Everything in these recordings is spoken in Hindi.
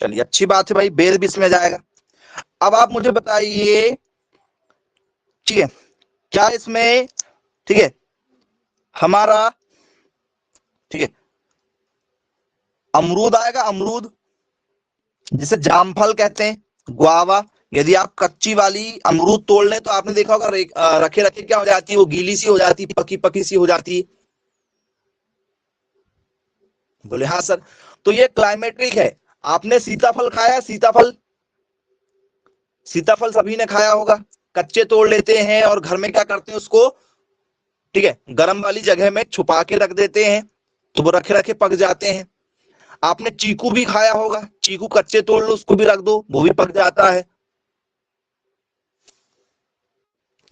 चलिए अच्छी बात है भाई, बेर भी इसमें जाएगा। अब आप मुझे बताइए, ठीक है, क्या इसमें, ठीक है, हमारा, ठीक है, अमरूद आएगा, अमरूद जिसे जामफल कहते हैं, गुआवा। यदि आप कच्ची वाली अमरूद तोड़ लें तो आपने देखा होगा रखे रखे क्या हो जाती है, वो गीली सी हो जाती है, पकी पकी सी हो जाती है। बोले हाँ सर। तो ये क्लाइमेट्रिक है। आपने सीताफल खाया, सीताफल, सीताफल सभी ने खाया होगा। कच्चे तोड़ लेते हैं और घर में क्या करते हैं उसको, ठीक है, गर्म वाली जगह में छुपा के रख देते हैं, तो वो रखे रखे पक जाते हैं। आपने चीकू भी खाया होगा, चीकू कच्चे तोड़ लो उसको भी रख दो, वो भी पक जाता है।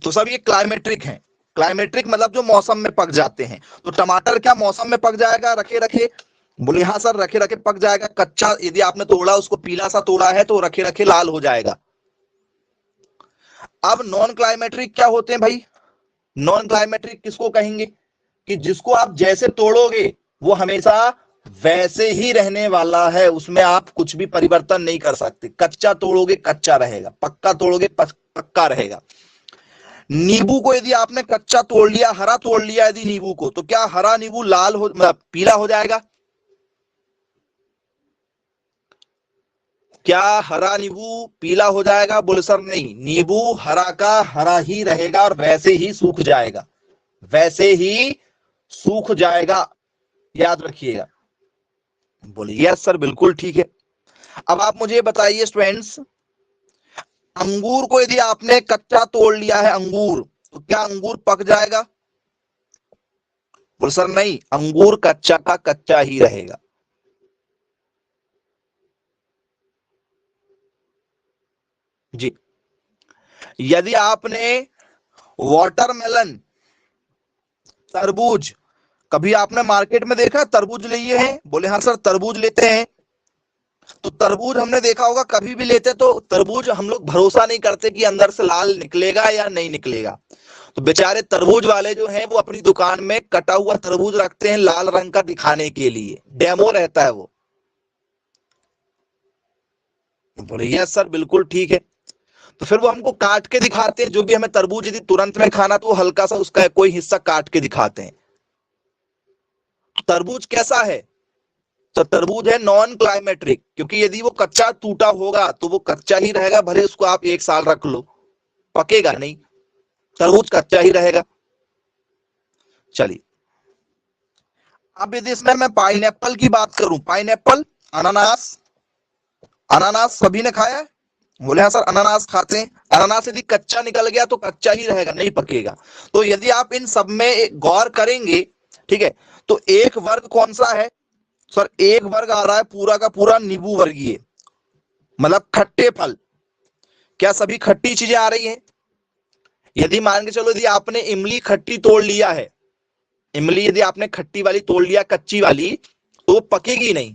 तो सब ये क्लाइमेट्रिक है। क्लाइमेट्रिक मतलब जो मौसम में पक जाते हैं। तो टमाटर क्या मौसम में पक जाएगा रखे रखे? बोले हाँ सर, रखे रखे पक जाएगा। कच्चा यदि आपने तोड़ा, उसको पीला सा तोड़ा है तो रखे रखे लाल हो जाएगा। अब नॉन क्लाइमेट्रिक क्या होते हैं भाई? नॉन क्लाइमेट्रिक किसको कहेंगे? कि जिसको आप जैसे तोड़ोगे वो हमेशा वैसे ही रहने वाला है, उसमें आप कुछ भी परिवर्तन नहीं कर सकते। कच्चा तोड़ोगे कच्चा रहेगा, पक्का तोड़ोगे पक्का रहेगा। नींबू को यदि आपने कच्चा तोड़ लिया, हरा तोड़ लिया यदि नींबू को, तो क्या हरा नींबू लाल हो, मतलब पीला हो जाएगा? क्या हरा नींबू पीला हो जाएगा? बोले सर नहीं, नींबू हरा का हरा ही रहेगा और वैसे ही सूख जाएगा, वैसे ही सूख जाएगा, याद रखिएगा। बोले यस सर, बिल्कुल ठीक है। अब आप मुझे बताइए स्टूडेंट्स, अंगूर को यदि आपने कच्चा तोड़ लिया है, अंगूर, तो क्या अंगूर पक जाएगा? बोले सर नहीं, अंगूर कच्चा का कच्चा ही रहेगा। जी। यदि आपने वाटरमेलन, तरबूज, कभी आपने मार्केट में देखा तरबूज लिए हैं? बोले हाँ सर, तरबूज लेते हैं। तो तरबूज हमने देखा होगा, कभी भी लेते तो तरबूज हम लोग भरोसा नहीं करते कि अंदर से लाल निकलेगा या नहीं निकलेगा। तो बेचारे तरबूज वाले जो हैं वो अपनी दुकान में कटा हुआ तरबूज रखते हैं लाल रंग का दिखाने के लिए, डेमो रहता है वो। बोले यस सर, बिल्कुल ठीक है। तो फिर वो हमको काट के दिखाते हैं, जो भी हमें तरबूज यदि तुरंत में खाना तो वो हल्का सा उसका कोई हिस्सा काट के दिखाते हैं। तरबूज कैसा है? तो तरबूज है नॉन क्लाइमेट्रिक, क्योंकि यदि वो कच्चा टूटा होगा तो वो कच्चा ही रहेगा, भले उसको आप 1 साल रख लो, पकेगा नहीं, तरबूज कच्चा ही रहेगा। चलिए, अब यदि इसमें मैं पाइनएप्पल की बात करूं, पाइनएप्पल, अनानास, अनानास सभी ने खाया है? बोले हाँ सर, अनानास खाते हैं। अनानास यदि कच्चा निकल गया तो कच्चा ही रहेगा, नहीं पकेगा। तो यदि आप इन सब में गौर करेंगे, ठीक है, तो एक वर्ग कौन सा है? सर एक वर्ग आ रहा है पूरा का पूरा नींबू वर्गीय, मतलब खट्टे फल। क्या सभी खट्टी चीजें आ रही हैं? यदि मान के चलो, यदि आपने इमली खट्टी तोड़ लिया है, इमली यदि आपने खट्टी वाली तोड़ लिया, कच्ची वाली, तो वो पकेगी नहीं।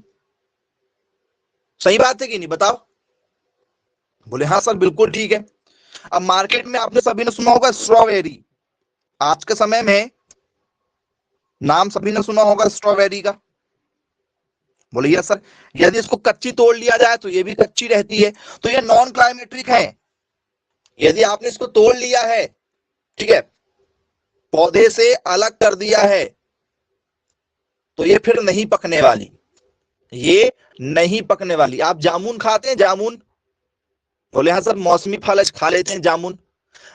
सही बात है कि नहीं, बताओ? बोले हाँ सर, बिल्कुल ठीक है। अब मार्केट में आपने सभी ने सुना होगा स्ट्रॉबेरी, आज के समय में नाम सभी ने सुना होगा स्ट्रॉबेरी का। बोले यस सर। यदि इसको कच्ची तोड़ लिया जाए तो ये भी कच्ची रहती है, तो ये नॉन क्लाइमेट्रिक है। यदि आपने इसको तोड़ लिया है, ठीक है, पौधे से अलग कर दिया है, तो ये फिर नहीं पकने वाली, ये नहीं पकने वाली। आप जामुन खाते हैं, जामुन? बोले हाँ सर, मौसमी फल खा लेते हैं जामुन।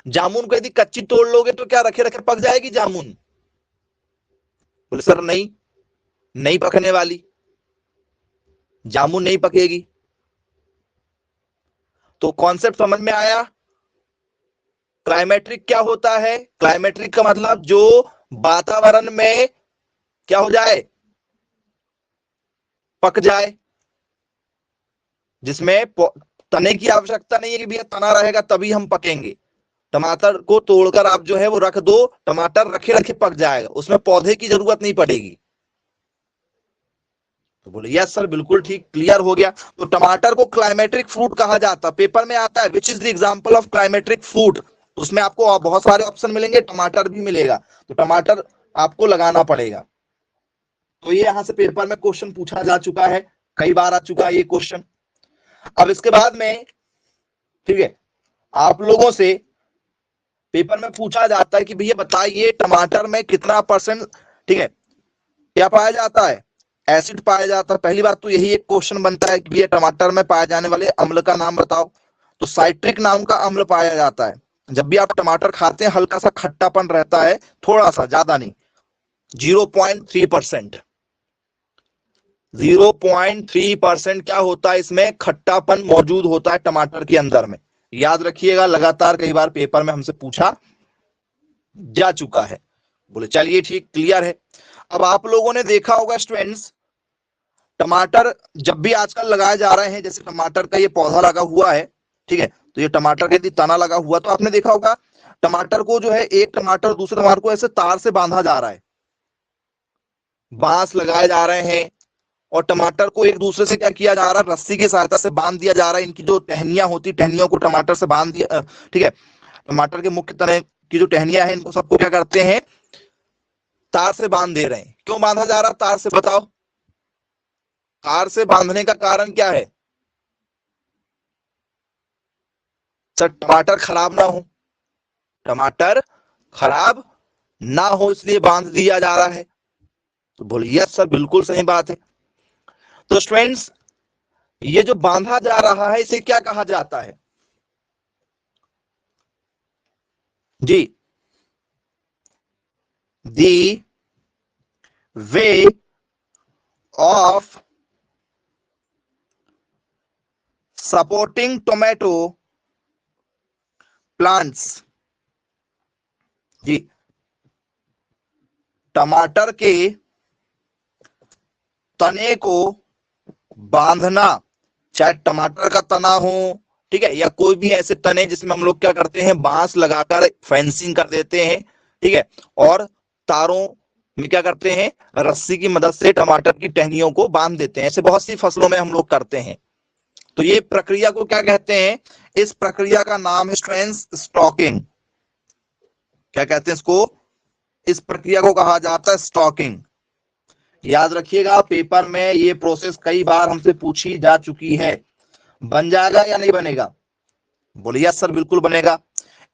जामुन को यदि कच्ची तोड़ लोगे तो क्या रखे रखे पक जाएगी जामुन? बोले सर नहीं, नहीं पकने वाली, जामुन नहीं पकेगी। तो कॉन्सेप्ट समझ में आया? क्लाइमेट्रिक क्या होता है? क्लाइमेट्रिक का मतलब जो वातावरण में क्या हो जाए, पक जाए, जिसमें तने की आवश्यकता नहीं है कि भैया तना रहेगा तभी हम पकेंगे। टमाटर को तोड़कर आप जो है वो रख दो, टमाटर रखे रखे पक जाएगा, उसमें पौधे की जरूरत नहीं पड़ेगी। तो बोले यस सर, बिल्कुल ठीक, क्लियर हो गया। तो टमाटर को क्लाइमेट्रिक फ्रूट कहा जाता है। पेपर में आता है which is the example of climacteric fruit, उसमें आपको बहुत सारे ऑप्शन मिलेंगे, टमाटर भी मिलेगा, तो टमाटर आपको लगाना पड़ेगा। तो ये यहां से पेपर में क्वेश्चन पूछा जा चुका है, कई बार आ चुका है ये क्वेश्चन। अब इसके बाद में, ठीक है, आप लोगों से पेपर में पूछा जाता है कि भैया बताइए टमाटर में कितना परसेंट, ठीक है, क्या पाया जाता है, एसिड पाया जाता है। पहली बात तो यही एक क्वेश्चन बनता है कि भैया टमाटर में पाए जाने वाले अम्ल का नाम बताओ। तो साइट्रिक नाम का अम्ल पाया जाता है। जब भी आप टमाटर खाते हैं हल्का सा खट्टापन रहता है, थोड़ा सा, ज्यादा नहीं, 0.3%। 0.3% क्या होता है, इसमें खट्टापन मौजूद होता है टमाटर के अंदर में। याद रखिएगा, लगातार कई बार पेपर में हमसे पूछा जा चुका है। बोले चलिए ठीक, क्लियर है। अब आप लोगों ने देखा होगा स्टूडेंट्स, टमाटर जब भी आजकल लगाए जा रहे हैं, जैसे टमाटर का ये पौधा लगा हुआ है, ठीक है, तो ये टमाटर का यदि तना लगा हुआ, तो आपने देखा होगा टमाटर को जो है, एक टमाटर दूसरे टमाटर को ऐसे तार से बांधा जा रहा है, बांस लगाए जा रहे हैं, और टमाटर को एक दूसरे से क्या किया जा रहा है, रस्सी की सहायता से बांध दिया जा रहा है। इनकी जो टहनियां होती, टहनियों को टमाटर से बांध दिया, ठीक है, टमाटर के मुख्य तने की जो टहनियां हैं, इनको सबको क्या करते हैं, तार से बांध दे रहे हैं। क्यों बांधा जा रहा है तार से, बताओ? तार से बांधने का कारण क्या है? सर टमाटर खराब ना हो, टमाटर खराब ना हो इसलिए बांध दिया जा रहा है। तो बोलिए यस सर, बिल्कुल सही बात है। तो स्टूडेंट्स, ये जो बांधा जा रहा है इसे क्या कहा जाता है जी? The way of supporting tomato plants. जी, टमाटर के तने को बांधना, चाहे टमाटर का तना हो, ठीक है, या कोई भी ऐसे तने जिसमें हम लोग क्या करते हैं, बांस लगाकर फेंसिंग कर देते हैं, ठीक है, और तारों में क्या करते हैं, रस्सी की मदद से टमाटर की टहनियों को बांध देते हैं। ऐसे बहुत सी फसलों में हम लोग करते हैं। तो ये प्रक्रिया को क्या कहते हैं? इस प्रक्रिया का नाम है स्टूडेंट्स स्टॉकिंग। क्या कहते हैं इसको? इस प्रक्रिया को कहा जाता है स्टॉकिंग। याद रखिएगा, पेपर में ये प्रोसेस कई बार हमसे पूछी जा चुकी है। बन जाएगा या नहीं बनेगा? बोलिए सर, बिल्कुल बनेगा।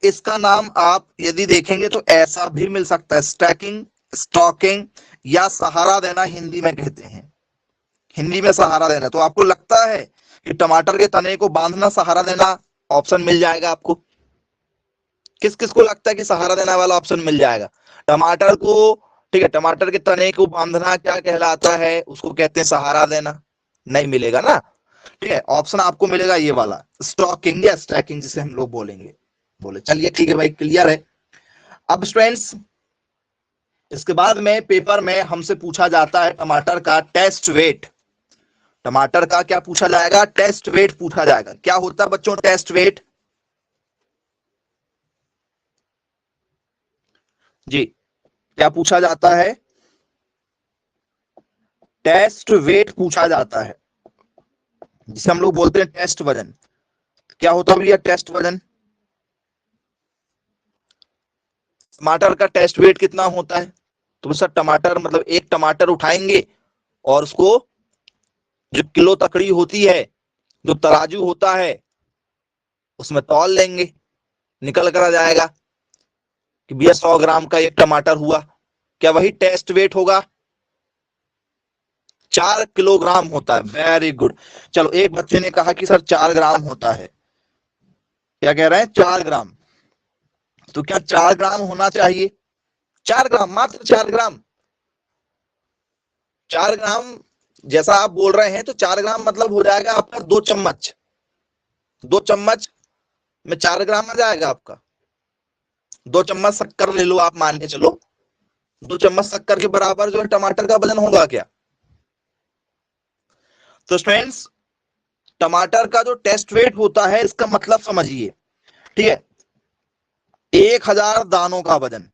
इसका नाम आप यदि देखेंगे तो ऐसा भी मिल सकता है, स्टैकिंग, स्टॉकिंग, या सहारा देना हिंदी में कहते हैं। हिंदी में सहारा देना। तो आपको लगता है कि टमाटर के तने को बांधना, सहारा देना ऑप्शन मिल जाएगा आपको? किस किस को लगता है कि सहारा देना वाला ऑप्शन मिल जाएगा? टमाटर को, ठीक है, टमाटर के तने को बांधना क्या कहलाता है? उसको कहते हैं सहारा देना। नहीं मिलेगा ना, ठीक है, ऑप्शन आपको मिलेगा ये वाला, स्टॉकिंग या स्टैकिंग जिसे हम लोग बोलेंगे। बोले चलिए ठीक है भाई, क्लियर है। अब स्टूडेंट्स, इसके बाद में पेपर में हमसे पूछा जाता है टमाटर का टेस्ट वेट। टमाटर का क्या पूछा जाएगा? टेस्ट वेट पूछा जाएगा। क्या होता है बच्चों टेस्ट वेट? जी, क्या पूछा जाता है? टेस्ट वेट पूछा जाता है, जिसे हम लोग बोलते हैं टेस्ट वजन। क्या होता है भैया टेस्ट वजन? टमाटर का टेस्ट वेट कितना होता है? तो सर टमाटर मतलब एक टमाटर उठाएंगे और उसको, जो किलो तकड़ी होती है, जो तराजू होता है, उसमें तौल लेंगे, निकल कर आ जाएगा कि भैया 100 ग्राम का एक टमाटर हुआ। क्या वही टेस्ट वेट होगा? 4 किलोग्राम होता है। Very good. चलो, एक बच्चे ने कहा कि सर 4 ग्राम होता है। क्या कह रहे हैं? 4 ग्राम। तो क्या 4 ग्राम होना चाहिए? 4 ग्राम, मात्र 4 ग्राम। 4 ग्राम जैसा आप बोल रहे हैं, तो 4 ग्राम मतलब हो जाएगा आपका 2 चम्मच। 2 चम्मच में 4 ग्राम आ जाएगा आपका। 2 चम्मच शक्कर ले लो आप, मान के चलो 2 चम्मच शक्कर के बराबर जो है टमाटर का वजन होगा क्या? तो स्टूडेंट्स, टमाटर का जो टेस्ट वेट होता है, इसका मतलब समझिए, ठीक है, 1000 दानों का वजन।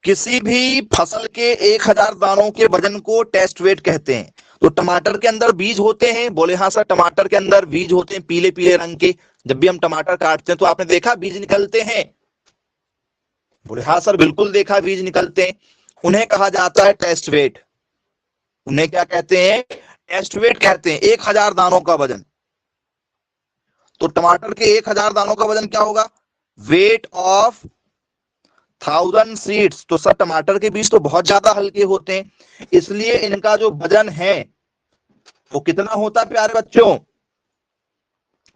किसी भी फसल के 1000 दानों के वजन को टेस्ट वेट कहते हैं। तो टमाटर के अंदर बीज होते हैं? बोले हाँ सर, टमाटर के अंदर बीज होते हैं, पीले पीले रंग के। जब भी हम टमाटर काटते हैं तो आपने देखा बीज निकलते हैं? बोले हाँ सर, बिल्कुल देखा बीज निकलते हैं। उन्हें कहा जाता है टेस्ट वेट। उन्हें क्या कहते हैं? टेस्ट वेट कहते हैं 1000 दानों का वजन। तो टमाटर के 1000 दानों का वजन क्या होगा? Weight of 1000 seeds. तो सर टमाटर के बीज तो बहुत ज्यादा हल्के होते हैं, इसलिए इनका जो वजन है वो कितना होता है प्यारे बच्चों?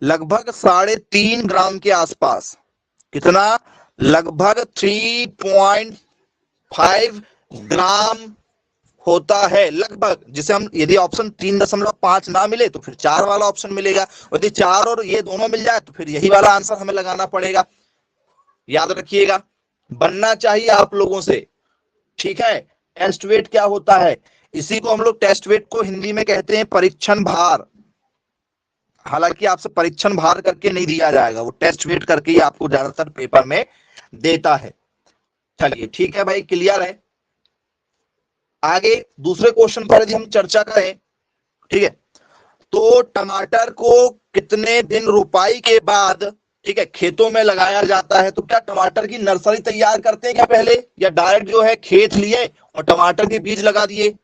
लगभग 3.5 ग्राम के आसपास। कितना? लगभग 3.5 ग्राम होता है लगभग। जिसे हम यदि ऑप्शन 3.5 ना मिले तो फिर 4 वाला ऑप्शन मिलेगा, यदि 4 और ये दोनों मिल जाए तो फिर यही वाला आंसर हमें लगाना पड़ेगा। याद रखिएगा, बनना चाहिए आप लोगों से, ठीक है। टेस्ट वेट क्या होता है? इसी को हम लोग टेस्ट वेट को हिंदी में कहते हैं परीक्षण भार। हालांकि आपसे परीक्षण भार करके नहीं दिया जाएगा, वो टेस्ट वेट करके ही आपको ज्यादातर पेपर में देता है। चलिए ठीक है भाई, क्लियर है। आगे दूसरे क्वेश्चन पर यदि हम चर्चा करें, ठीक है, तो टमाटर को कितने दिन रोपाई के बाद, ठीक है, खेतों में लगाया जाता है? तो क्या टमाटर की नर्सरी तैयार करते हैं क्या पहले, या डायरेक्ट जो है खेत लिए और टमाटर के बीज लगा दिए?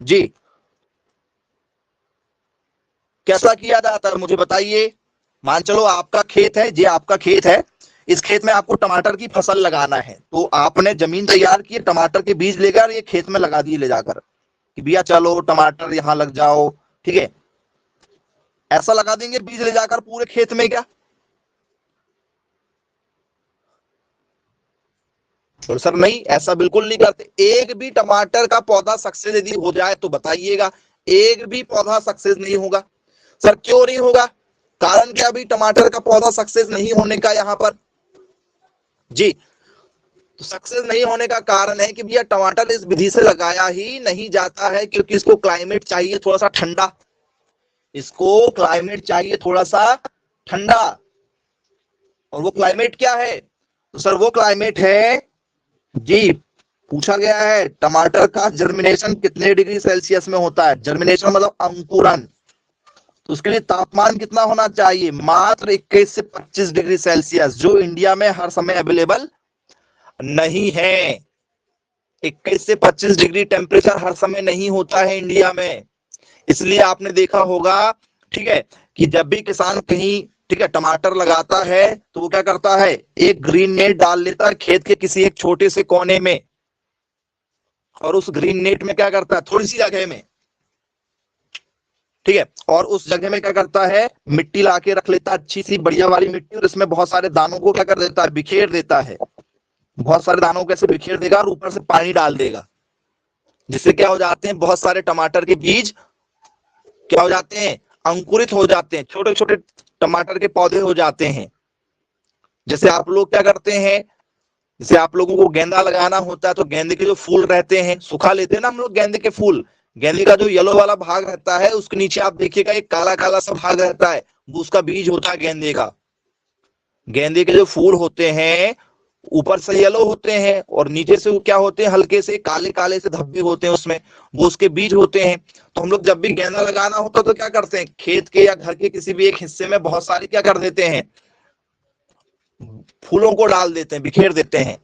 जी, कैसा किया जाता है मुझे बताइए। मान चलो आपका खेत है, ये आपका खेत है, इस खेत में आपको टमाटर की फसल लगाना है, तो आपने जमीन तैयार की, टमाटर के बीज लेकर ये खेत में लगा दिए ले जाकर कि भैया चलो टमाटर यहां लग जाओ, ठीक है, ऐसा लगा देंगे बीज ले जाकर पूरे खेत में क्या? तो सर नहीं, ऐसा बिल्कुल नहीं करते। एक भी टमाटर का पौधा सक्सेस यदि हो जाए तो बताइएगा, एक भी पौधा सक्सेस नहीं होगा। सर क्यों नहीं होगा? कारण क्या भी टमाटर का पौधा सक्सेस नहीं होने का यहाँ पर? जी, तो सक्सेस नहीं होने का कारण है कि भैया टमाटर इस विधि से लगाया ही नहीं जाता है, क्योंकि इसको क्लाइमेट चाहिए थोड़ा सा ठंडा, इसको क्लाइमेट चाहिए थोड़ा सा ठंडा। और वो क्लाइमेट क्या है? तो सर वो क्लाइमेट है, जी, पूछा गया है टमाटर का जर्मिनेशन कितने डिग्री सेल्सियस में होता है? जर्मिनेशन मतलब अंकुरन। तो उसके लिए तापमान कितना होना चाहिए? मात्र 21 से 25 डिग्री सेल्सियस, जो इंडिया में हर समय अवेलेबल नहीं है। 21 से 25 डिग्री टेम्परेचर हर समय नहीं होता है इंडिया में। इसलिए आपने देखा होगा, ठीक है, कि जब भी किसान कहीं, ठीक है, टमाटर लगाता है तो वो क्या करता है, एक ग्रीन नेट डाल लेता है खेत के किसी एक छोटे से कोने में, और उस ग्रीन नेट में क्या करता है, थोड़ी सी जगह में, ठीक है, और उस जगह में क्या करता है, मिट्टी लाके रख लेता है, अच्छी सी बढ़िया वाली मिट्टी, और इसमें बहुत सारे दानों को क्या कर देता है, बिखेर देता है। बहुत सारे दानों को ऐसे बिखेर देगा और ऊपर से पानी डाल देगा, जिससे क्या हो जाते हैं, बहुत सारे टमाटर के बीज क्या हो जाते हैं, अंकुरित हो जाते हैं, छोटे छोटे टमाटर के पौधे हो जाते हैं। जैसे आप लोग क्या करते हैं, जैसे आप लोगों को गेंदा लगाना होता है तो गेंदे के जो फूल रहते हैं सुखा लेते हैं ना हम लोग गेंदे के फूल, गेंदे का जो येलो वाला भाग रहता है उसके नीचे आप देखिएगा एक काला काला सा भाग रहता है, वो उसका बीज होता है गेंदे का। गेंदे के जो फूल होते हैं ऊपर से येलो होते हैं और नीचे से वो क्या होते हैं, हल्के से काले काले से धब्बे होते हैं उसमें, वो उसके बीज होते हैं। तो हम लोग जब भी गेंदा लगाना होता तो क्या करते हैं, खेत के या घर के किसी भी एक हिस्से में बहुत सारी क्या कर देते हैं, फूलों को डाल देते हैं, बिखेर देते हैं।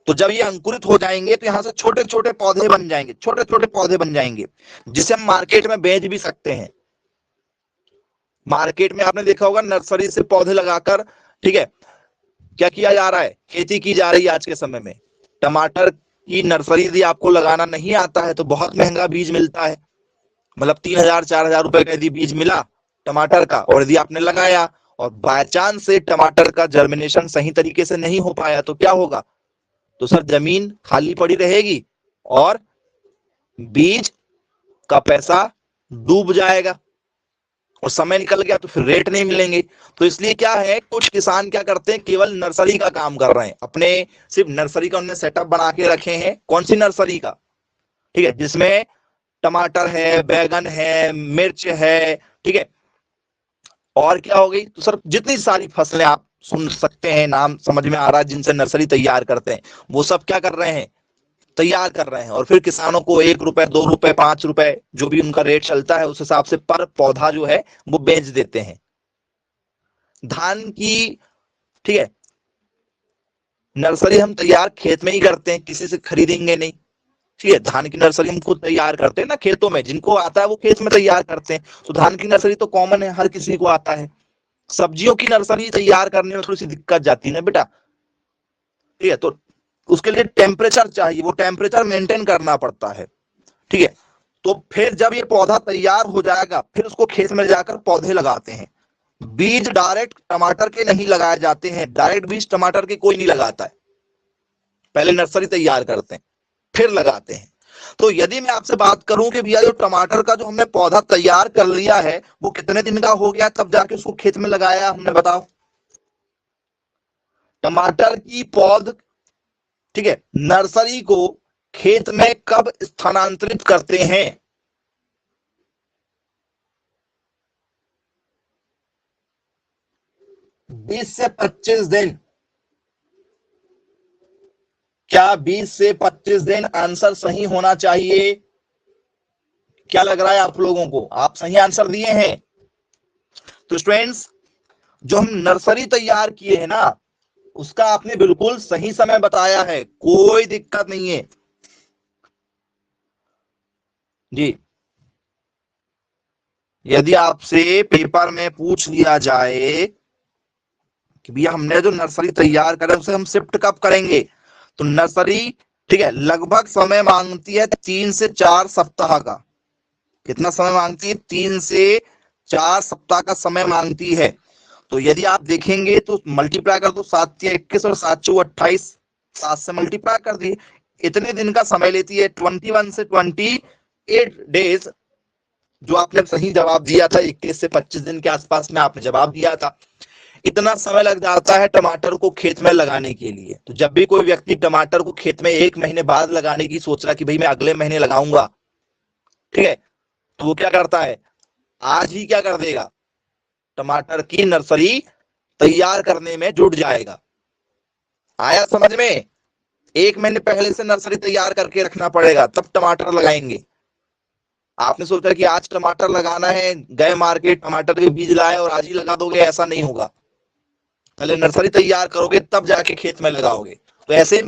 तो जब ये अंकुरित हो जाएंगे तो यहाँ से छोटे छोटे पौधे बन जाएंगे, छोटे छोटे पौधे बन जाएंगे, जिसे हम मार्केट में बेच भी सकते हैं। मार्केट में आपने देखा होगा नर्सरी से पौधे लगाकर, ठीक है, क्या किया जा रहा है, खेती की जा रही है आज के समय में। टमाटर की नर्सरी यदि आपको लगाना नहीं आता है तो बहुत महंगा बीज मिलता है, मतलब 3000-4000 रुपए का यदि बीज मिला टमाटर का, और यदि आपने लगाया और बाय चांस से टमाटर का जर्मिनेशन सही तरीके से नहीं हो पाया तो क्या होगा, तो सर जमीन खाली पड़ी रहेगी और बीज का पैसा डूब जाएगा, और समय निकल गया तो फिर रेट नहीं मिलेंगे। तो इसलिए क्या है, कुछ किसान क्या करते हैं, केवल नर्सरी का काम कर रहे हैं, अपने सिर्फ नर्सरी का उन्होंने सेटअप बना के रखे हैं। कौन सी नर्सरी का, ठीक है, जिसमें टमाटर है, बैगन है, मिर्च है, ठीक है, और क्या हो गई, तो सर जितनी सारी फसलें आप सुन सकते हैं, नाम समझ में आ रहा है, जिनसे नर्सरी तैयार करते हैं, वो सब क्या कर रहे हैं, तैयार कर रहे हैं, और फिर किसानों को 1 रुपए 2 रुपए 5 रुपए जो भी उनका रेट चलता है उस हिसाब से पर पौधा जो है वो बेच देते हैं। धान की, ठीक है, नर्सरी हम तैयार खेत में ही करते हैं, किसी से खरीदेंगे नहीं। ठीक है, धान की नर्सरी हम खुद तैयार करते हैं ना खेतों में, जिनको आता है वो खेत में तैयार करते हैं। तो धान की नर्सरी तो कॉमन है, हर किसी को आता है। सब्जियों की नर्सरी तैयार करने में थोड़ी सी दिक्कत जाती है ना बेटा। ठीक है, तो उसके लिए टेम्परेचर चाहिए, वो टेम्परेचर मेंटेन करना पड़ता है। ठीक है, तो फिर जब ये पौधा तैयार हो जाएगा, फिर उसको खेत में जाकर पौधे लगाते हैं। बीज डायरेक्ट टमाटर के नहीं लगाए जाते हैं, डायरेक्ट बीज टमाटर के कोई नहीं लगाता है, पहले नर्सरी तैयार करते हैं फिर लगाते हैं। तो यदि मैं आपसे बात करूं कि भैया जो टमाटर का जो हमने पौधा तैयार कर लिया है वो कितने दिन का हो गया तब जाके उसको खेत में लगाया हमने, बताओ। टमाटर की पौध, ठीक है, नर्सरी को खेत में कब स्थानांतरित करते हैं? बीस से 25 दिन। क्या 20 से 25 दिन आंसर सही होना चाहिए? क्या लग रहा है आप लोगों को? आप सही आंसर दिए हैं। तो स्टूडेंट्स, जो हम नर्सरी तैयार किए हैं ना, उसका आपने बिल्कुल सही समय बताया है, कोई दिक्कत नहीं है जी। यदि आपसे पेपर में पूछ लिया जाए कि भैया हमने जो नर्सरी तैयार करा उसे हम शिफ्ट कब करेंगे, तो नर्सरी, ठीक है, लगभग समय मांगती है 3 से 4 सप्ताह का। कितना समय मांगती है? 3 से 4 सप्ताह का समय मांगती है। तो यदि आप देखेंगे तो मल्टीप्लाई कर दो, 7 या 21 और 7 चौ 28, 7 से मल्टीप्लाई कर दिए, इतने दिन का समय लेती है। 21 से 28 डेज, जो आपने सही जवाब दिया था, 21 से 25 दिन के आसपास में आपने जवाब दिया था। इतना समय लग जाता है टमाटर को खेत में लगाने के लिए। तो जब भी कोई व्यक्ति टमाटर को खेत में 1 महीने बाद लगाने की सोच रहा है कि भाई मैं अगले महीने लगाऊंगा, ठीक है, तो वो क्या करता है, आज ही क्या कर देगा, टमाटर की नर्सरी तैयार करने में जुट जाएगा। आया समझ में? 1 महीने पहले से नर्सरी तैयार करके रखना पड़ेगा, तब टमाटर लगाएंगे। आपने सोचा कि आज टमाटर लगाना है, गए मार्केट टमाटर के बीज लाए और आज ही लगा दोगे, ऐसा नहीं होगा। पहले नर्सरी तैयार करोगे तब जाके खेत में लगाओगे। तो ऐसे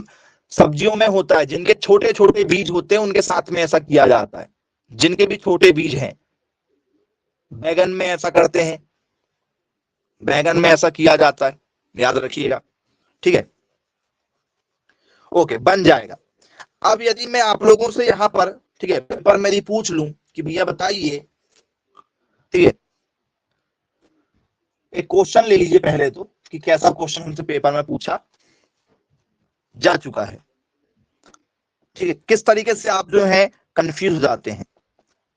सब्जियों में होता है, जिनके छोटे छोटे बीज होते हैं उनके साथ में ऐसा किया जाता है। जिनके भी छोटे बीज हैं, बैगन में ऐसा करते हैं, बैगन में ऐसा किया जाता है, याद रखिएगा। ठीक है, ओके, बन जाएगा। अब यदि मैं आप लोगों से यहां पर, ठीक है, पेपर मेरी पूछ लूं कि भैया बताइए, ठीक है, एक क्वेश्चन ले लीजिए पहले तो, कि कैसा क्वेश्चन हमसे पेपर में पूछा जा चुका है। ठीक है, किस तरीके से आप जो है कंफ्यूज हो जाते हैं।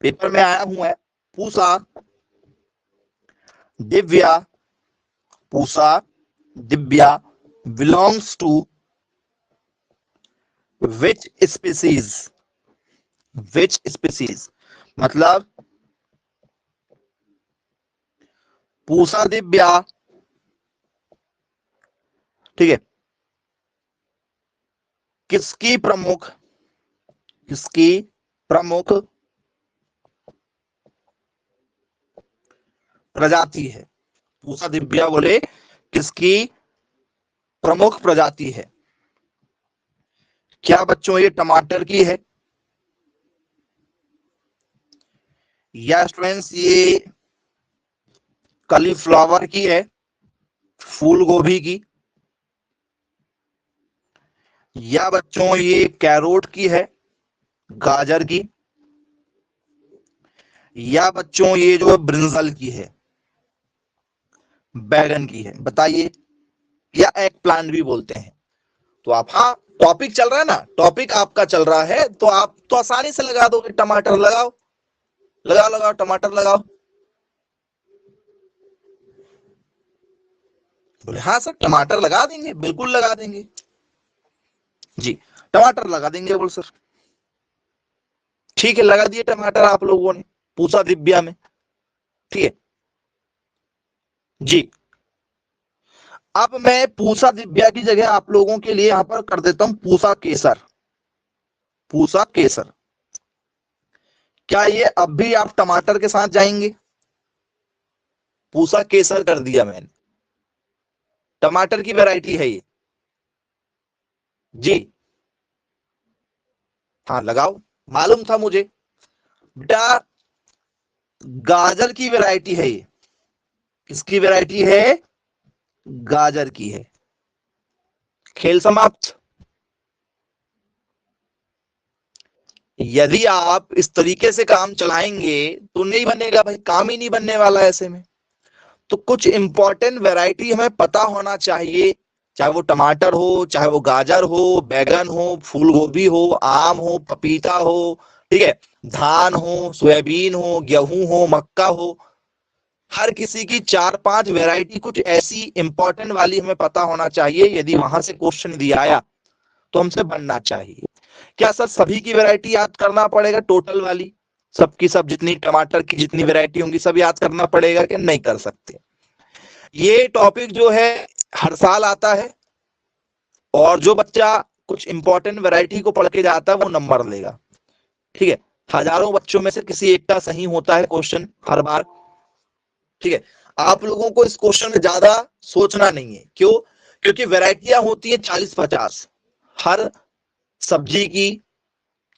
पेपर में आया हुआ है, Pusa Divya, Pusa Divya belongs to which species. Which species मतलब पूसा दिव्या, ठीक है, किसकी प्रमुख, किसकी प्रमुख प्रजाति है? पूसा दिव्या बोले किसकी प्रमुख प्रजाति है? क्या बच्चों ये टमाटर की है, या स्टूडेंट्स ये कलीफ्लावर की है, फूल गोभी की, या बच्चों ये कैरोट की है, गाजर की, या बच्चों ये जो ब्रिंजल की है, बैगन की है? बताइए। या एग प्लांट भी बोलते हैं। तो आप, हाँ, टॉपिक चल रहा है ना, टॉपिक आपका चल रहा है, तो आप तो आसानी से लगा दोगे, टमाटर लगाओ, लगाओ लगाओ, टमाटर लगाओ। बोले हाँ सर टमाटर लगा देंगे, बिल्कुल लगा देंगे जी, टमाटर लगा देंगे। बोल सर ठीक है, लगा दिए टमाटर आप लोगों ने पूसा दिव्या में। ठीक है जी। अब मैं पूसा दिव्या की जगह आप लोगों के लिए यहां पर कर देता हूं पूसा केसर। पूसा केसर, क्या ये अब भी आप टमाटर के साथ जाएंगे? पूसा केसर कर दिया मैंने, टमाटर की वैरायटी है ये जी। हाँ लगाओ, मालूम था मुझे। बेटा गाजर की वैरायटी है ये। किसकी वैरायटी है? गाजर की है। खेल समाप्त। यदि आप इस तरीके से काम चलाएंगे तो नहीं बनेगा भाई, काम ही नहीं बनने वाला ऐसे में। तो कुछ इंपॉर्टेंट वैरायटी हमें पता होना चाहिए, चाहे वो टमाटर हो, चाहे वो गाजर हो, बैगन हो, फूल गोभी हो, आम हो, पपीता हो, ठीक है, धान हो, सोयाबीन हो, गेहूं हो, मक्का हो। हर किसी की 4-5 वैरायटी कुछ ऐसी इंपॉर्टेंट वाली हमें पता होना चाहिए। यदि वहां से क्वेश्चन दिया आया तो हमसे बनना चाहिए। क्या सर सभी की वैरायटी याद करना पड़ेगा, टोटल वाली सबकी सब जितनी टमाटर की जितनी वैरायटी होंगी सब याद करना पड़ेगा? क्या नहीं कर सकते? ये टॉपिक जो है हर साल आता है, और जो बच्चा कुछ इंपॉर्टेंट वैरायटी को पढ़ के जाता है वो नंबर लेगा। ठीक है, हजारों बच्चों में से किसी एक का सही होता है क्वेश्चन हर बार। ठीक है, आप लोगों को इस क्वेश्चन में ज्यादा सोचना नहीं है। क्यों? क्योंकि वैरायटियां होती है 40-50, हर सब्जी की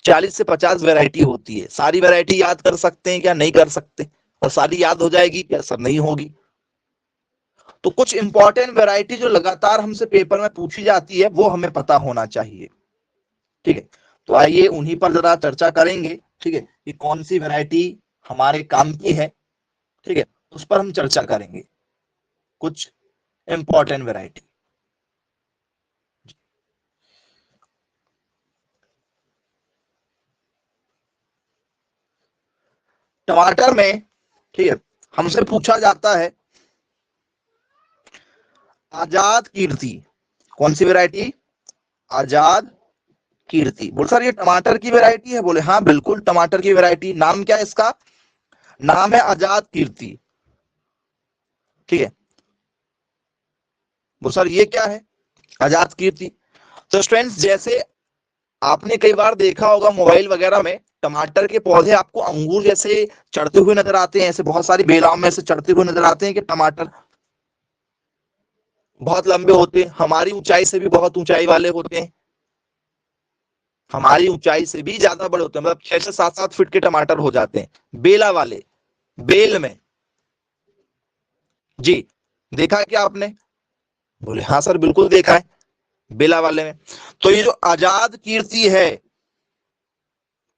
40 से 50 वैरायटी होती है। सारी वैरायटी याद कर सकते हैं क्या? नहीं कर सकते। और सारी याद हो जाएगी क्या? सर नहीं होगी। तो कुछ इंपॉर्टेंट वैरायटी जो लगातार हमसे पेपर में पूछी जाती है वो हमें पता होना चाहिए। ठीक है, तो आइए उन्हीं पर जरा चर्चा करेंगे। ठीक है, कि कौन सी वैरायटी हमारे काम की है। ठीक है, उस पर हम चर्चा करेंगे, कुछ इंपॉर्टेंट वैरायटी। टमाटर में, ठीक है, हमसे पूछा जाता है आजाद कीर्ति। कौन सी वैरायटी? आजाद कीर्ति। बोल सर ये टमाटर की वैरायटी है? बोले हाँ बिल्कुल टमाटर की वैरायटी। नाम क्या है इसका? नाम है आजाद कीर्ति। ठीक है, बोल सर ये क्या है आजाद कीर्ति? तो स्टूडेंट्स जैसे आपने कई बार देखा होगा मोबाइल वगैरह में, टमाटर के पौधे आपको अंगूर जैसे चढ़ते हुए नजर आते हैं, ऐसे बहुत सारी बेलाओं में से चढ़ते हुए नजर आते हैं कि टमाटर बहुत लंबे होते हैं, हमारी ऊंचाई से भी बहुत ऊंचाई वाले होते हैं, हमारी ऊंचाई से भी ज्यादा बड़े होते हैं, मतलब 6 से 7-7 फीट के टमाटर हो जाते हैं बेला वाले, बेल में। जी, देखा क्या आपने? बोले हाँ सर बिल्कुल देखा है, बेला वाले में। तो ये जो आजाद कीर्ति है,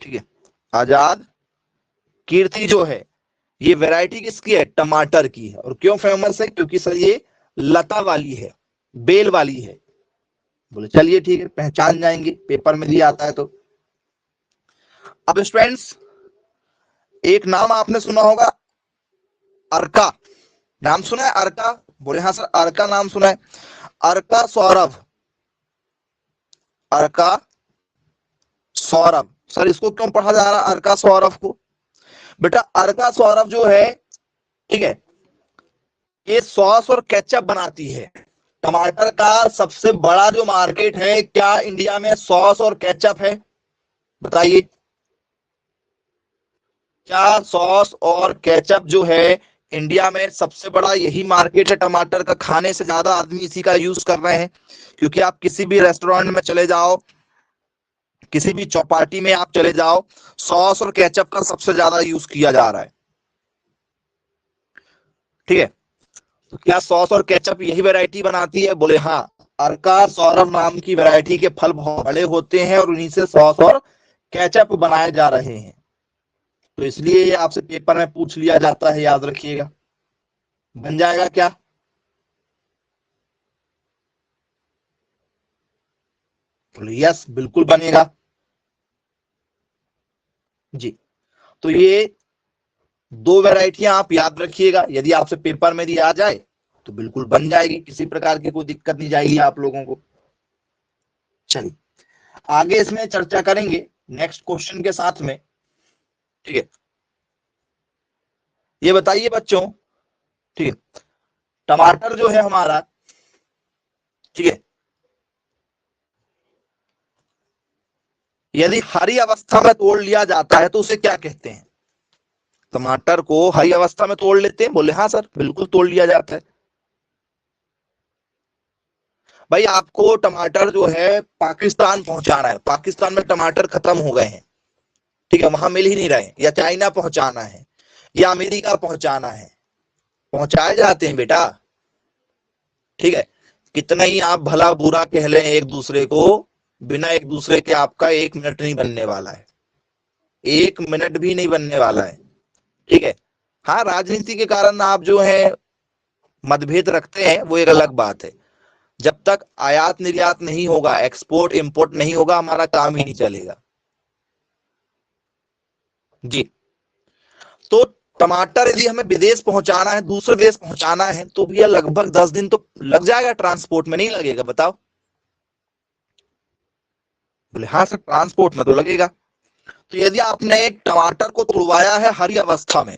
ठीक है, आजाद कीर्ति जो है ये वैरायटी किसकी है? टमाटर की है। और क्यों फेमस है? क्योंकि सर ये लता वाली है, बेल वाली है। बोले चलिए ठीक है, पहचान जाएंगे, पेपर में दिया आता है तो। अब स्टूडेंट्स एक नाम आपने सुना होगा, अर्का। नाम सुना है अर्का? बोले हाँ सर अर्का नाम सुना है। अर्का सौरभ, अर्का सौरभ। सर इसको क्यों पढ़ा जा रहा है अर्का सौरभ को? बेटा अर्का सौरभ जो है, ठीक है, ये सॉस और केचप बनाती है। टमाटर का सबसे बड़ा जो मार्केट है क्या इंडिया में सॉस और केचप है? बताइए, क्या सॉस और केचप जो है इंडिया में सबसे बड़ा यही मार्केट है टमाटर का? खाने से ज्यादा आदमी इसी का यूज कर रहे हैं। क्योंकि आप किसी भी रेस्टोरेंट में चले जाओ, किसी भी चौपाटी में आप चले जाओ, सॉस और केचप का सबसे ज्यादा यूज किया जा रहा है। ठीक है, तो क्या सॉस और केचप यही वैरायटी बनाती है? बोले हाँ, अर्का सौरभ नाम की वैरायटी के फल बहुत बड़े होते हैं और उन्हीं से सॉस और केचप बनाए जा रहे हैं। तो इसलिए ये आपसे पेपर में पूछ लिया जाता है, याद रखिएगा। बन जाएगा क्या? बोले यस बिल्कुल बनेगा जी। तो ये दो वैरायटियां आप याद रखिएगा, यदि आपसे पेपर में दिया आ जाए तो बिल्कुल बन जाएगी, किसी प्रकार की कोई दिक्कत नहीं जाएगी आप लोगों को। चलिए आगे इसमें चर्चा करेंगे नेक्स्ट क्वेश्चन के साथ में। ठीक है, ये बताइए बच्चों, ठीक है, टमाटर जो है हमारा, ठीक है, यदि हरी अवस्था में तोड़ लिया जाता है तो उसे क्या कहते हैं? टमाटर को हरी अवस्था में तोड़ लेते हैं? बोले हाँ सर बिल्कुल तोड़ लिया जाता है। भाई आपको टमाटर जो है पाकिस्तान पहुंचाना है, पाकिस्तान में टमाटर खत्म हो गए हैं, ठीक है, वहां मिल ही नहीं रहे, या चाइना पहुंचाना है या अमेरिका पहुंचाना है, पहुंचाए जाते हैं बेटा, ठीक है। कितना ही आप भला बुरा कह लें एक दूसरे को, बिना एक दूसरे के आपका 1 मिनट नहीं बनने वाला है, 1 मिनट भी नहीं बनने वाला है, ठीक है। हाँ, राजनीति के कारण आप जो है मतभेद रखते हैं, वो एक अलग बात है। जब तक आयात निर्यात नहीं होगा, एक्सपोर्ट इंपोर्ट नहीं होगा, हमारा काम ही नहीं चलेगा जी। तो टमाटर यदि हमें विदेश पहुंचाना है, दूसरे देश पहुंचाना है, तो भैया लगभग 10 दिन तो लग जाएगा, ट्रांसपोर्ट में नहीं लगेगा बताओ? बोले हाँ सर, ट्रांसपोर्ट में तो लगेगा। तो यदि आपने एक टमाटर को तुड़वाया है हरी अवस्था में,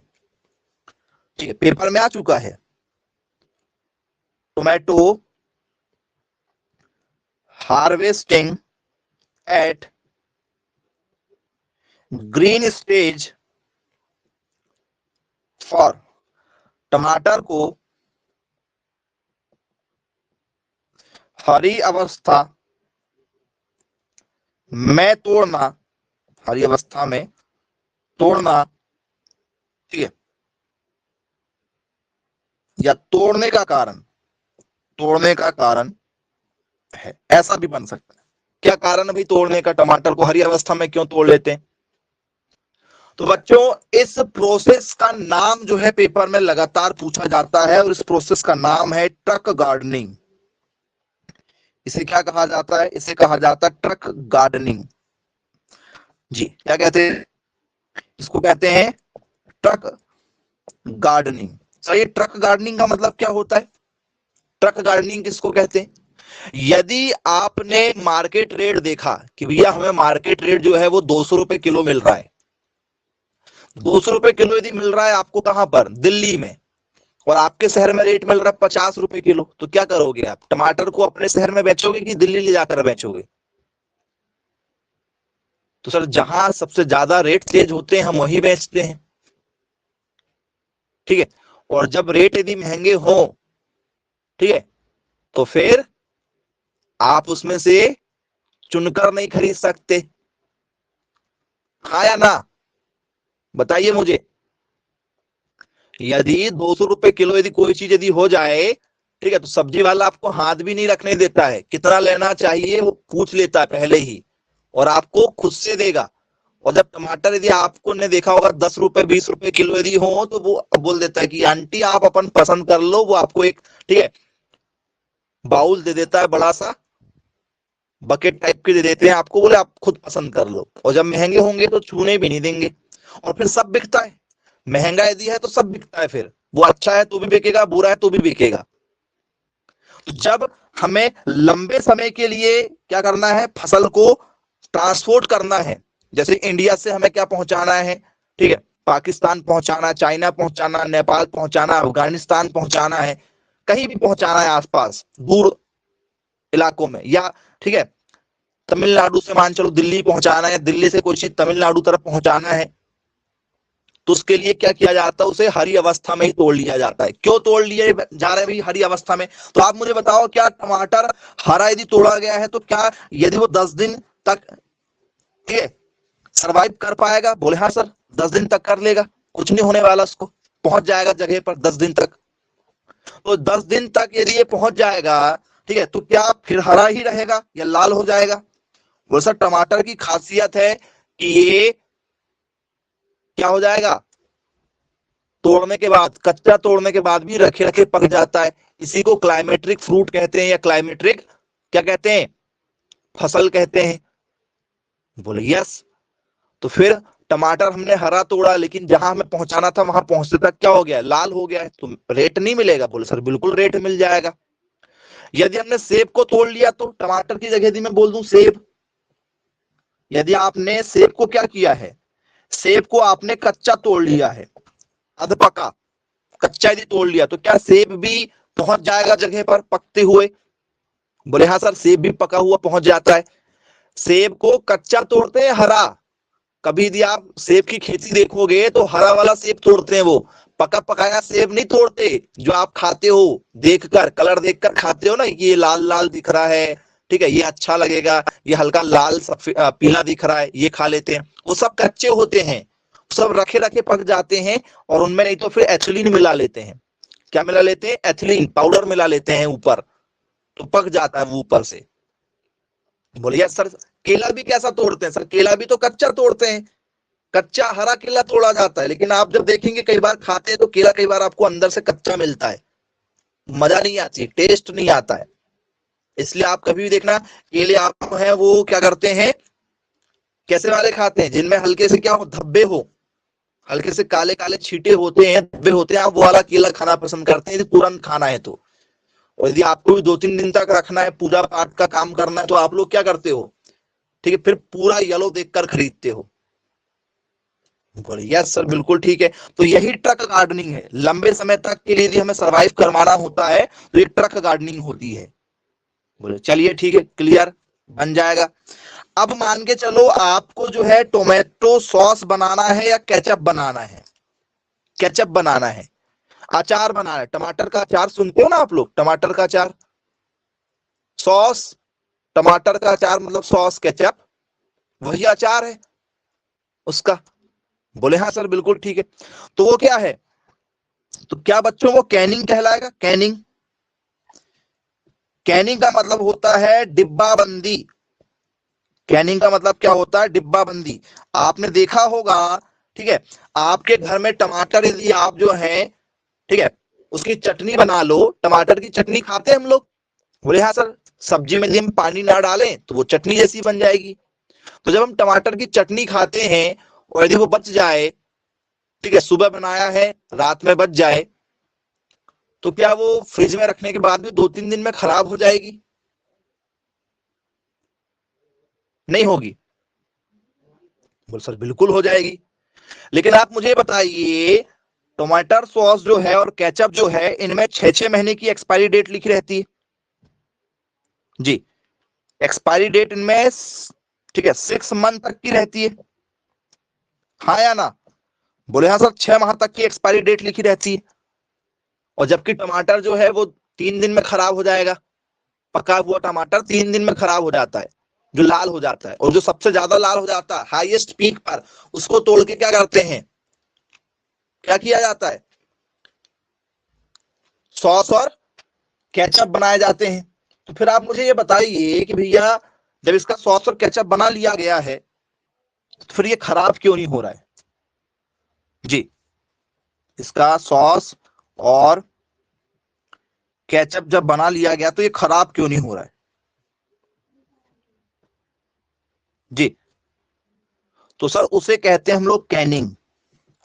ठीक है, पेपर में आ चुका है, tomato harvesting at green stage for, टमाटर को हरी अवस्था में तोड़ना, हरी अवस्था में तोड़ना, ठीक है, या तोड़ने का कारण, तोड़ने का कारण है, ऐसा भी बन सकता है। क्या कारण है भाई तोड़ने का? टमाटर को हरी अवस्था में क्यों तोड़ लेते हैं? तो बच्चों, इस प्रोसेस का नाम जो है पेपर में लगातार पूछा जाता है, और इस प्रोसेस का नाम है ट्रक गार्डनिंग। इसे क्या कहा जाता है? इसे कहा जाता है ट्रक गार्डनिंग जी। क्या कहते हैं इसको? कहते हैं ट्रक गार्डनिंग। सर, ये ट्रक गार्डनिंग का मतलब क्या होता है? ट्रक गार्डनिंग किसको कहते हैं? यदि आपने मार्केट रेट देखा कि भैया हमें मार्केट रेट जो है वो 200 रुपए किलो मिल रहा है, 200 रुपए किलो यदि मिल रहा है आपको, कहां पर? दिल्ली में, और आपके शहर में रेट मिल रहा है 50 रुपए किलो, तो क्या करोगे आप? टमाटर को अपने शहर में बेचोगे कि दिल्ली ले जाकर बेचोगे? तो सर, जहां सबसे ज्यादा रेट तेज होते हैं हम वहीं बेचते हैं, ठीक है। और जब रेट यदि महंगे हो, ठीक है, तो फिर आप उसमें से चुनकर नहीं खरीद सकते, हाँ या ना? बताइए मुझे। यदि 200 रुपए किलो यदि कोई चीज यदि हो जाए, ठीक है, तो सब्जी वाला आपको हाथ भी नहीं रखने देता है, कितना लेना चाहिए वो पूछ लेता है पहले ही, और आपको खुद से देगा। और जब टमाटर यदि आपको ने देखा होगा 10 रुपए 20 रुपए किलो यदि हो, तो वो बोल देता है कि आंटी आप अपन पसंद कर लो, वो आपको एक, ठीक है, बाउल दे देता है, बड़ा सा बकेट टाइप के दे देते हैं आपको, बोले आप खुद पसंद कर लो। और जब महंगे होंगे तो छूने भी नहीं देंगे। और फिर सब बिकता है, महंगा यदि है तो सब बिकता है, फिर वो अच्छा है तो भी बिकेगा, बुरा है तो भी बिकेगा। तो जब हमें लंबे समय के लिए क्या करना है? फसल को ट्रांसपोर्ट करना है, जैसे इंडिया से हमें क्या पहुंचाना है, ठीक है, पाकिस्तान पहुंचाना, चाइना पहुंचाना, नेपाल पहुंचाना, अफगानिस्तान पहुंचाना है, कहीं भी पहुंचाना है आसपास दूर इलाकों में, या ठीक है, तमिलनाडु से मान चलो दिल्ली पहुंचाना है, दिल्ली से कोई चीज तमिलनाडु तरफ पहुंचाना है, तो उसके लिए क्या किया जाता है? उसे हरी अवस्था में ही तोड़ लिया जाता है। क्यों तोड़ लिए जा रहे हैं भाई हरी अवस्था में? तो आप मुझे बताओ, क्या टमाटर हरा यदि तोड़ा गया है तो क्या यदि वो 10 दिन तक, ठीक है, सरवाइव कर पाएगा? बोले हाँ सर, 10 दिन तक कर लेगा, कुछ नहीं होने वाला, उसको पहुंच जाएगा जगह पर 10 दिन तक। तो 10 दिन तक यदि ये पहुंच जाएगा, ठीक है, तो क्या फिर हरा ही रहेगा या लाल हो जाएगा? वो सर, टमाटर की खासियत है कि ये क्या हो जाएगा, तोड़ने के बाद, कच्चा तोड़ने के बाद भी रखे रखे पक जाता है। इसी को क्लाइमेट्रिक फ्रूट कहते हैं, या क्लाइमेट्रिक क्या कहते हैं, फसल कहते हैं। बोले यस। तो फिर टमाटर हमने हरा तोड़ा, लेकिन जहां हमें पहुंचाना था वहां पहुंचते तक क्या हो गया? लाल हो गया है, तो रेट नहीं मिलेगा? बोले सर बिल्कुल रेट मिल जाएगा। यदि हमने सेब को तोड़ लिया, तो टमाटर की जगह यदि मैं बोल दूं सेब, यदि आपने सेब को क्या किया है, सेब को आपने कच्चा तोड़ लिया है, अध पका कच्चा यदि तोड़ लिया, तो क्या सेब भी पहुंच जाएगा जगह पर पकते हुए? बोले हाँ सर, सेब भी पका हुआ पहुंच जाता है। सेब को कच्चा तोड़ते हैं हरा, कभी यदि आप सेब की खेती देखोगे तो हरा वाला सेब तोड़ते हैं, वो पका पकाया सेब नहीं तोड़ते जो आप खाते हो, देखकर कलर देखकर खाते हो ना, ये लाल लाल दिख रहा है, ठीक है, ये अच्छा लगेगा, ये हल्का लाल पीला दिख रहा है, ये खा लेते हैं। वो सब कच्चे होते हैं, सब रखे रखे पक जाते हैं, और उनमें नहीं तो फिर एथिलीन मिला लेते हैं। क्या मिला लेते हैं? एथिलीन पाउडर मिला लेते हैं ऊपर, तो पक जाता है वो ऊपर से। बोलिए सर केला भी कैसा तोड़ते हैं? सर केला भी तो कच्चा तोड़ते हैं, कच्चा हरा केला तोड़ा जाता है, लेकिन आप जब देखेंगे कई बार खाते हैं तो केला कई बार आपको अंदर से कच्चा मिलता है, मजा नहीं आती, टेस्ट नहीं आता है। इसलिए आप कभी भी देखना केले आप है वो क्या करते हैं, कैसे वाले खाते हैं, जिनमें हल्के से क्या हो, धब्बे हो, हल्के से काले काले छींटे होते हैं, धब्बे होते हैं, आप वो वाला केला खाना पसंद करते हैं यदि तुरंत खाना है तो। और यदि आपको भी 2-3 दिन तक रखना है, पूजा पाठ का काम करना है, तो आप लोग क्या करते हो, ठीक है, फिर पूरा येलो देखकर खरीदते हो। यस सर बिल्कुल ठीक है। तो यही ट्रक गार्डनिंग है, लंबे समय तक के लिए यदि हमें सरवाइव करवाना होता है तो ये ट्रक गार्डनिंग होती है। बोले चलिए ठीक है, क्लियर, बन जाएगा। अब मान के चलो आपको जो है टोमेटो सॉस बनाना है या केचप बनाना है, केचप बनाना है, अचार बनाना है, टमाटर का अचार सुनते हो ना आप लोग, टमाटर का अचार, सॉस, टमाटर का अचार मतलब सॉस केचप, वही अचार है उसका। बोले हाँ सर बिल्कुल ठीक है। तो वो क्या है, तो क्या बच्चों वो कैनिंग कहलाएगा? कैनिंग, कैनिंग का मतलब होता है डिब्बा बंदी। कैनिंग का मतलब क्या होता है? डिब्बा बंदी। आपने देखा होगा, ठीक है, आपके घर में टमाटर यदि आप जो है, ठीक है, उसकी चटनी बना लो, टमाटर की चटनी खाते हैं हम लोग। बोले हाँ सर, सब्जी में यदि हम पानी ना डालें तो वो चटनी जैसी बन जाएगी। तो जब हम टमाटर की चटनी खाते हैं और यदि वो बच जाए, ठीक है, सुबह बनाया है रात में बच जाए, तो क्या वो फ्रिज में रखने के बाद भी 2-3 दिन में खराब हो जाएगी? नहीं होगी? बोल सर बिल्कुल हो जाएगी। लेकिन आप मुझे बताइए, टमाटर सॉस जो है और केचप जो है, इनमें 6-6 महीने की एक्सपायरी डेट लिखी रहती है जी। एक्सपायरी डेट इनमें, ठीक है, 6 मंथ तक की रहती है, हाँ या ना? बोले हाँ सर, 6 माह तक की एक्सपायरी डेट लिखी रहती है। और जबकि टमाटर जो है वो 3 दिन में खराब हो जाएगा, पका हुआ टमाटर 3 दिन में खराब हो जाता है, जो लाल हो जाता है, और जो सबसे ज्यादा लाल हो जाता है हाईएस्ट पीक पर, उसको तोड़ के क्या करते हैं, क्या किया जाता है, सॉस और केचप बनाए जाते हैं। तो फिर आप मुझे ये बताइए कि भैया जब इसका सॉस और केचप बना लिया गया है तो फिर ये खराब क्यों नहीं हो रहा है? जी, इसका सॉस और केचप जब बना लिया गया तो ये खराब क्यों नहीं हो रहा है? जी, तो सर उसे कहते हैं हम लोग कैनिंग।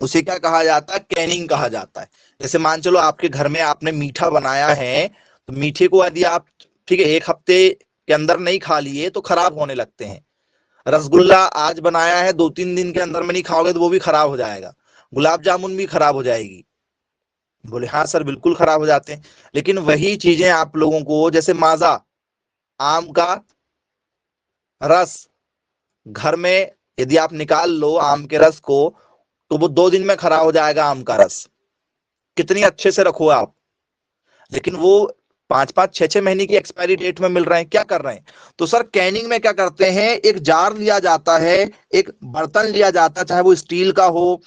उसे क्या कहा जाता है? कैनिंग कहा जाता है। जैसे मान चलो आपके घर में आपने मीठा बनाया है, तो मीठे को यदि आप, ठीक है, 1 हफ्ते के अंदर नहीं खा लिए तो खराब होने लगते हैं। रसगुल्ला आज बनाया है, 2-3 दिन के अंदर में नहीं खाओगे तो वो भी खराब हो जाएगा। गुलाब जामुन भी खराब हो जाएगी। बोले हाँ सर बिल्कुल खराब हो जाते हैं। लेकिन वही चीजें आप लोगों को, जैसे माजा, आम का रस, घर में यदि आप निकाल लो आम के रस को, तो वो 2 दिन में खराब हो जाएगा आम का रस, कितनी अच्छे से रखो आप। लेकिन वो 5-5, 6-6 महीने की एक्सपायरी डेट में मिल रहे हैं, क्या कर रहे हैं? तो सर कैनिंग में क्या करते हैं, एक जार लिया जाता है, एक बर्तन लिया जाता है, चाहे वो स्टील का हो,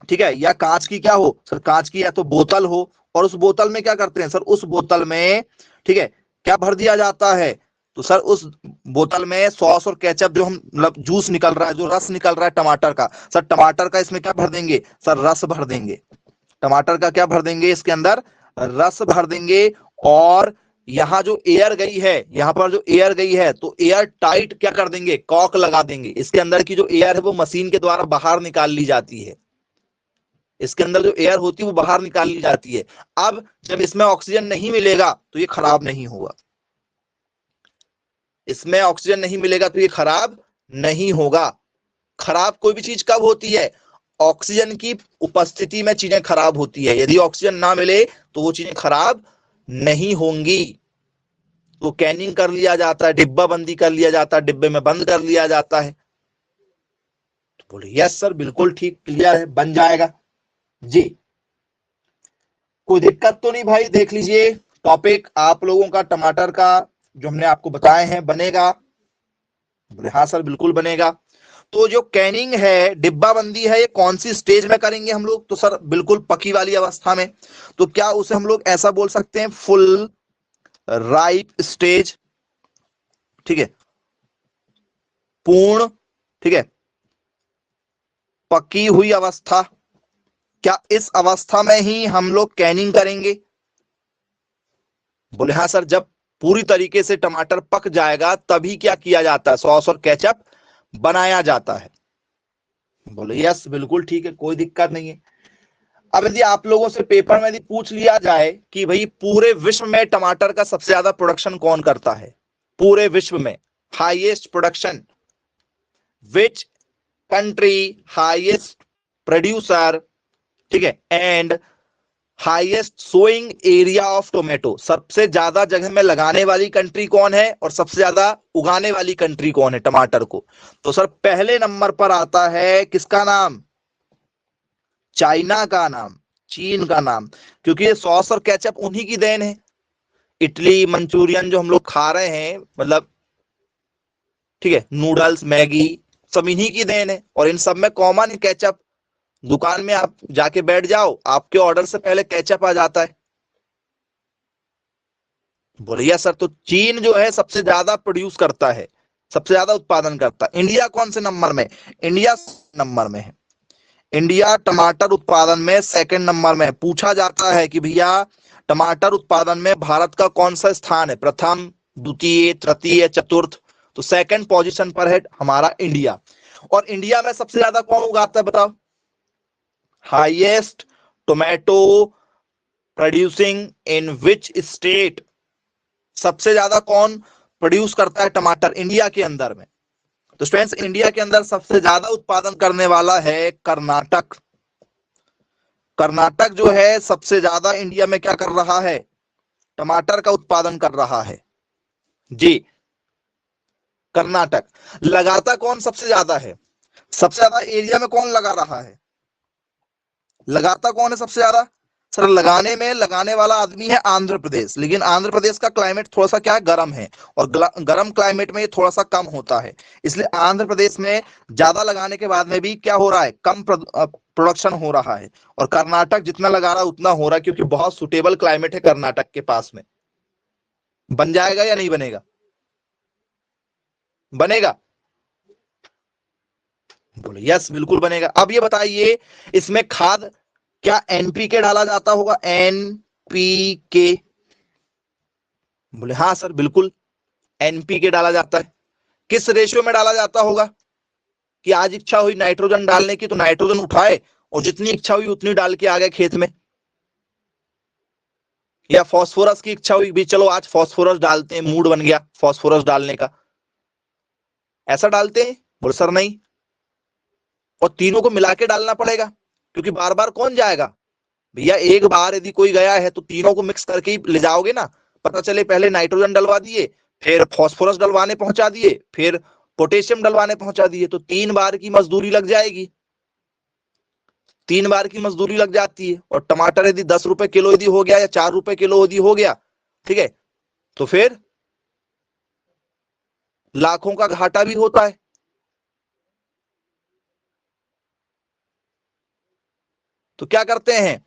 ठीक है, या कांच की, क्या हो सर, कांच की या तो बोतल हो, और उस बोतल में क्या करते हैं सर, उस बोतल में, ठीक है, क्या भर दिया जाता है? तो सर उस बोतल में सॉस और केचप, जो हम मतलब जूस निकल रहा है, जो रस निकल रहा है टमाटर का, सर टमाटर का इसमें क्या भर देंगे सर, रस भर देंगे। टमाटर का क्या भर देंगे इसके अंदर, रस भर देंगे। और यहाँ जो एयर गई है, यहाँ पर जो एयर गई है, तो एयर टाइट क्या कर देंगे, कॉक लगा देंगे। इसके अंदर की जो एयर है वो मशीन के द्वारा बाहर निकाल ली जाती है, इसके अंदर जो एयर होती है वो बाहर निकाल ली जाती है। अब जब इसमें ऑक्सीजन नहीं मिलेगा तो ये खराब नहीं होगा, इसमें ऑक्सीजन नहीं मिलेगा तो ये खराब नहीं होगा। खराब कोई भी चीज कब होती है, ऑक्सीजन की उपस्थिति में चीजें खराब होती है। यदि ऑक्सीजन ना मिले तो वो चीजें खराब नहीं होंगी। तो कैनिंग कर लिया जाता है, डिब्बा बंदी कर लिया जाता है, डिब्बे में बंद कर लिया जाता है। तो बोले यस सर बिल्कुल ठीक, क्लियर है, बन जाएगा जी। कोई दिक्कत तो नहीं भाई? देख लीजिए टॉपिक आप लोगों का टमाटर का जो हमने आपको बताए हैं बनेगा। बोले हाँ सर बिल्कुल बनेगा। तो जो कैनिंग है, डिब्बा बंदी है, ये कौन सी स्टेज में करेंगे हम लोग? तो सर बिल्कुल पकी वाली अवस्था में। तो क्या उसे हम लोग ऐसा बोल सकते हैं, फुल राइप स्टेज, ठीक है, पूर्ण, ठीक है, पकी हुई अवस्था। क्या इस अवस्था में ही हम लोग कैनिंग करेंगे? बोले हाँ सर, जब पूरी तरीके से टमाटर पक जाएगा तभी क्या किया जाता है, सॉस और केचप बनाया जाता है। बोले यस बिल्कुल ठीक है, कोई दिक्कत नहीं है। अब यदि आप लोगों से पेपर में यदि पूछ लिया जाए कि भाई पूरे विश्व में टमाटर का सबसे ज्यादा प्रोडक्शन कौन करता है, पूरे विश्व में highest production, which country highest producer, ठीक है, and highest sowing area of tomato, सबसे ज्यादा जगह में लगाने वाली कंट्री कौन है और सबसे ज्यादा उगाने वाली कंट्री कौन है टमाटर को? तो सर पहले नंबर पर आता है किसका नाम? चाइना का नाम, चीन का नाम। क्योंकि ये सॉस और केचप उन्हीं की देन है। इडली मंचूरियन जो हम लोग खा रहे हैं, मतलब ठीक है, नूडल्स मैगी, सब इन्हीं की देन है। और इन सब में कॉमन केचप। दुकान में आप जाके बैठ जाओ, आपके ऑर्डर से पहले केचप आ जाता है। बोलिए सर, तो चीन जो है सबसे ज्यादा प्रोड्यूस करता है, सबसे ज्यादा उत्पादन करता है। इंडिया कौन से नंबर में? इंडिया नंबर में है। इंडिया टमाटर उत्पादन में सेकंड नंबर में है। पूछा जाता है कि भैया टमाटर उत्पादन में भारत का कौन सा स्थान है, प्रथम, द्वितीय, तृतीय, चतुर्थ? तो सेकंड पोजीशन पर है हमारा इंडिया। और इंडिया में सबसे ज्यादा कौन उगाता है बताओ? Highest tomato producing in which state? सबसे ज्यादा कौन प्रोड्यूस करता है टमाटर इंडिया के अंदर में? तो स्टूडेंट्स, इंडिया के अंदर सबसे ज्यादा उत्पादन करने वाला है कर्नाटक। कर्नाटक जो है सबसे ज्यादा इंडिया में क्या कर रहा है, टमाटर का उत्पादन कर रहा है जी, कर्नाटक। लगाता कौन सबसे ज्यादा है? सबसे ज्यादा एरिया में कौन लगा रहा है? लगाता कौन है सबसे ज्यादा? सर लगाने में लगाने वाला आदमी है आंध्र प्रदेश। लेकिन आंध्र प्रदेश का क्लाइमेट थोड़ा सा क्या है, गर्म है, और गर्म क्लाइमेट में ये थोड़ा सा कम होता है। इसलिए आंध्र प्रदेश में ज्यादा लगाने के बाद में भी क्या हो रहा है, कम प्रोडक्शन हो रहा है। और कर्नाटक जितना लगा रहा है उतना हो रहा है, क्योंकि बहुत सुटेबल क्लाइमेट है कर्नाटक के पास में। बन जाएगा या नहीं बनेगा? बनेगा? बोले यस बिल्कुल बनेगा। अब ये बताइए, इसमें खाद क्या एनपीके डाला जाता होगा? एनपीके? बोले हाँ सर बिल्कुल, एनपीके डाला जाता है। किस रेशियो में डाला जाता होगा? कि आज इच्छा हुई नाइट्रोजन डालने की तो नाइट्रोजन उठाए, और जितनी इच्छा हुई उतनी डाल के आ गए खेत में। या फास्फोरस की इच्छा हुई भी, चलो आज फास्फोरस डालते हैं, मूड बन गया फास्फोरस डालने का, ऐसा डालते हैं? बोले सर नहीं, और तीनों को मिला के डालना पड़ेगा, क्योंकि बार बार कौन जाएगा भैया? एक बार यदि कोई गया है तो तीनों को मिक्स करके ही ले जाओगे ना। पता चले पहले नाइट्रोजन डलवा दिए, फिर फास्फोरस डलवाने पहुंचा दिए, फिर पोटेशियम डलवाने पहुंचा दिए, तो 3 बार की मजदूरी लग जाएगी। 3 बार की मजदूरी लग जाती है। और टमाटर यदि 10 रुपए किलो यदि हो गया, या 4 रुपए किलो यदि हो गया, ठीक है, तो फिर लाखों का घाटा भी होता है। तो क्या करते हैं,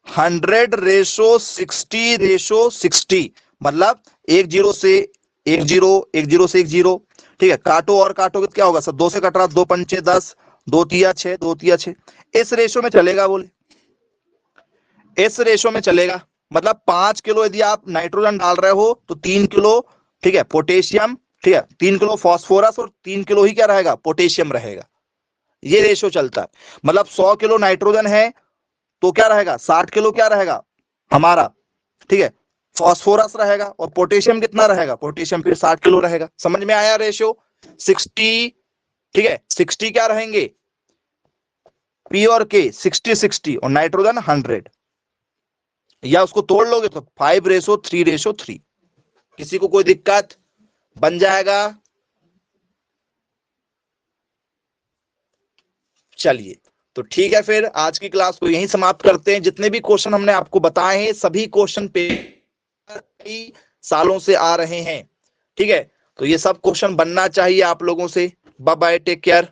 100:60:60, मतलब 1 0 से 1 0, 1 0 से 1 0, ठीक है, काटो और काटो तो क्या होगा सर? 2 से कट रहा, 2 पंचे 10, 2 तिया 6, 2 तिया 6, इस रेशो में चलेगा। बोले इस रेशो में चलेगा। मतलब 5 किलो यदि आप नाइट्रोजन डाल रहे हो तो 3 किलो, ठीक है, पोटेशियम, ठीक है, 3 किलो फॉस्फोरस, और 3 किलो ही क्या रहेगा, पोटेशियम रहेगा। ये रेशो चलता है। मतलब 100 किलो नाइट्रोजन है तो क्या रहेगा, 60 किलो क्या रहेगा हमारा, ठीक है, फॉस्फोरस रहेगा। और पोटेशियम कितना रहेगा, पोटेशियम फिर 60 किलो रहेगा। समझ में आया रेशियो? 60, ठीक है, 60 क्या रहेंगे, पी और के, 60:60, और नाइट्रोजन 100। या उसको तोड़ लोगे तो 5:3:3। किसी को कोई दिक्कत? बन जाएगा? चलिए, तो ठीक है, फिर आज की क्लास को यहीं समाप्त करते हैं। जितने भी क्वेश्चन हमने आपको बताए हैं सभी क्वेश्चन कई सालों से आ रहे हैं, ठीक है। तो ये सब क्वेश्चन बनना चाहिए आप लोगों से। Bye bye, take care.